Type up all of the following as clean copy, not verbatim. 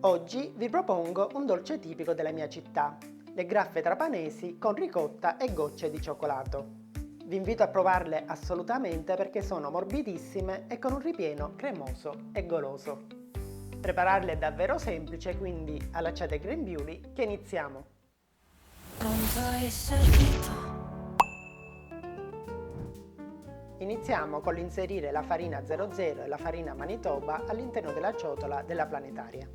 Oggi vi propongo un dolce tipico della mia città, le graffe trapanesi con ricotta e gocce di cioccolato. Vi invito a provarle assolutamente perché sono morbidissime e con un ripieno cremoso e goloso. Prepararle è davvero semplice, quindi allacciate il grembiuli che iniziamo! Iniziamo con l'inserire la farina 00 e la farina Manitoba all'interno della ciotola della planetaria.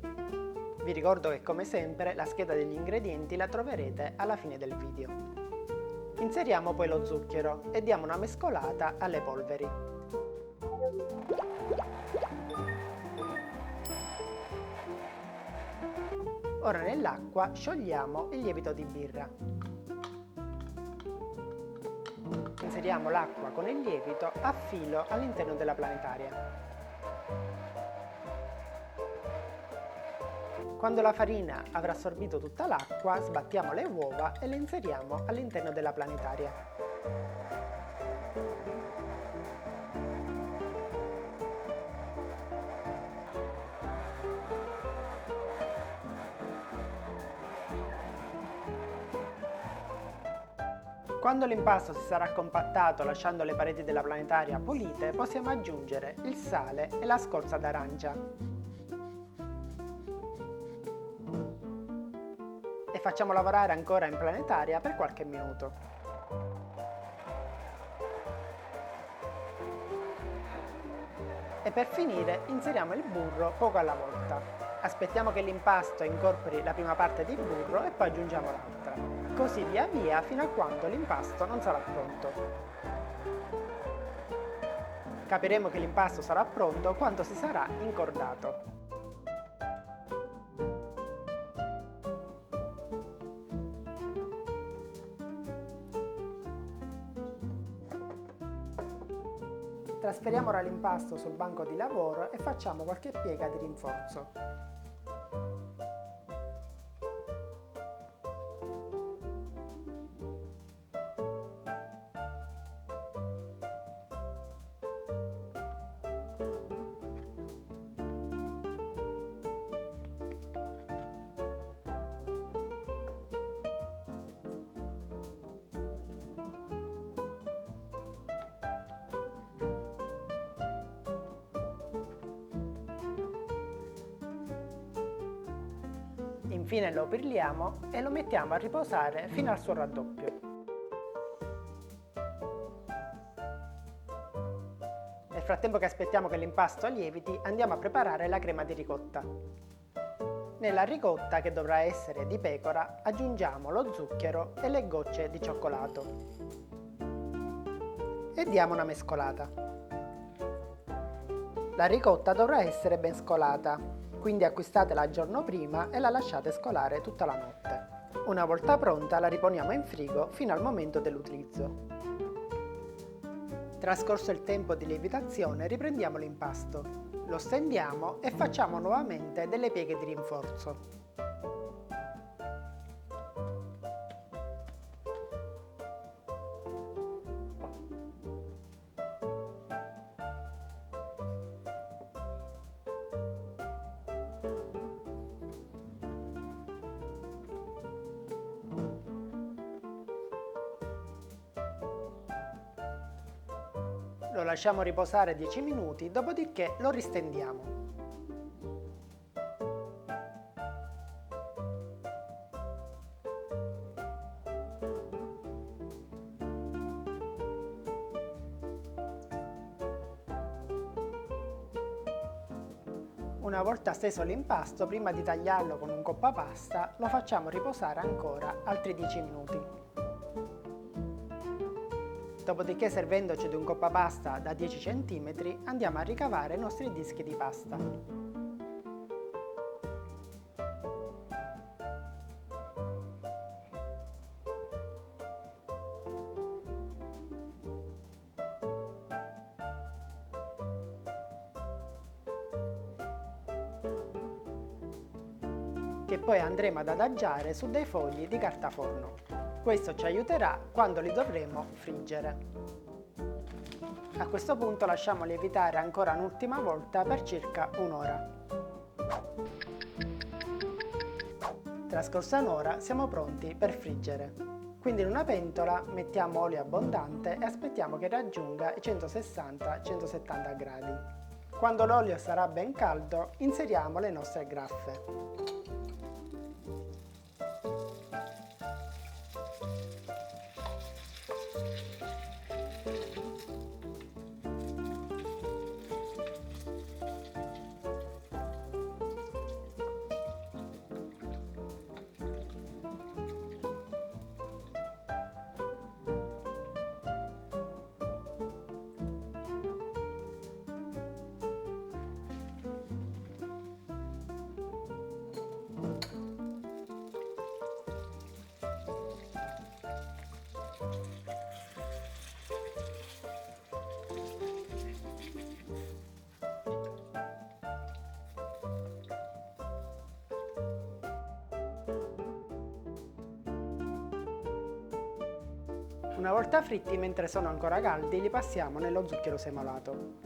Vi ricordo che come sempre la scheda degli ingredienti la troverete alla fine del video. Inseriamo poi lo zucchero e diamo una mescolata alle polveri. Ora nell'acqua sciogliamo il lievito di birra. Inseriamo l'acqua con il lievito a filo all'interno della planetaria. Quando la farina avrà assorbito tutta l'acqua, sbattiamo le uova e le inseriamo all'interno della planetaria. Quando l'impasto si sarà compattato lasciando le pareti della planetaria pulite, possiamo aggiungere il sale e la scorza d'arancia. E facciamo lavorare ancora in planetaria per qualche minuto. E per finire inseriamo il burro poco alla volta. Aspettiamo che l'impasto incorpori la prima parte di burro e poi aggiungiamo l'altra. Così via via fino a quando l'impasto non sarà pronto. Capiremo che l'impasto sarà pronto quando si sarà incordato. Trasferiamo ora l'impasto sul banco di lavoro e facciamo qualche piega di rinforzo. Infine lo pirliamo e lo mettiamo a riposare fino al suo raddoppio. Nel frattempo che aspettiamo che l'impasto lieviti, andiamo a preparare la crema di ricotta. Nella ricotta, che dovrà essere di pecora, aggiungiamo lo zucchero e le gocce di cioccolato. E diamo una mescolata. La ricotta dovrà essere ben scolata. Quindi acquistatela il giorno prima e la lasciate scolare tutta la notte. Una volta pronta la riponiamo in frigo fino al momento dell'utilizzo. Trascorso il tempo di lievitazione riprendiamo l'impasto, lo stendiamo e facciamo nuovamente delle pieghe di rinforzo. Lo lasciamo riposare 10 minuti, dopodiché lo ristendiamo. Una volta steso l'impasto, prima di tagliarlo con un coppapasta, lo facciamo riposare ancora altri 10 minuti. Dopodiché, servendoci di un coppapasta da 10 cm, andiamo a ricavare i nostri dischi di pasta. Che poi andremo ad adagiare su dei fogli di carta forno. Questo ci aiuterà quando li dovremo friggere. A questo punto lasciamo lievitare ancora un'ultima volta per circa un'ora. Trascorsa un'ora siamo pronti per friggere. Quindi in una pentola mettiamo olio abbondante e aspettiamo che raggiunga i 160-170 gradi. Quando l'olio sarà ben caldo inseriamo le nostre graffe. Una volta fritti, mentre sono ancora caldi, li passiamo nello zucchero semolato.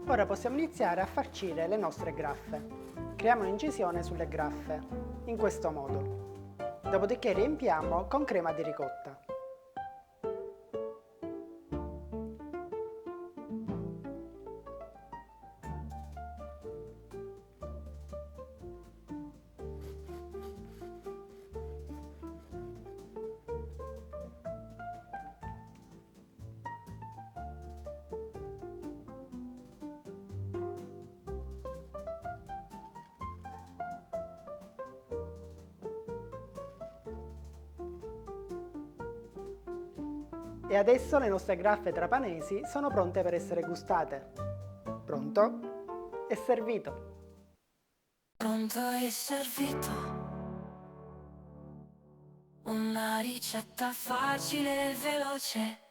Ora possiamo iniziare a farcire le nostre graffe. Creiamo un'incisione sulle graffe, in questo modo. Dopodiché riempiamo con crema di ricotta. E adesso le nostre graffe trapanesi sono pronte per essere gustate. Pronto? È servito! Pronto e servito, una ricetta facile e veloce.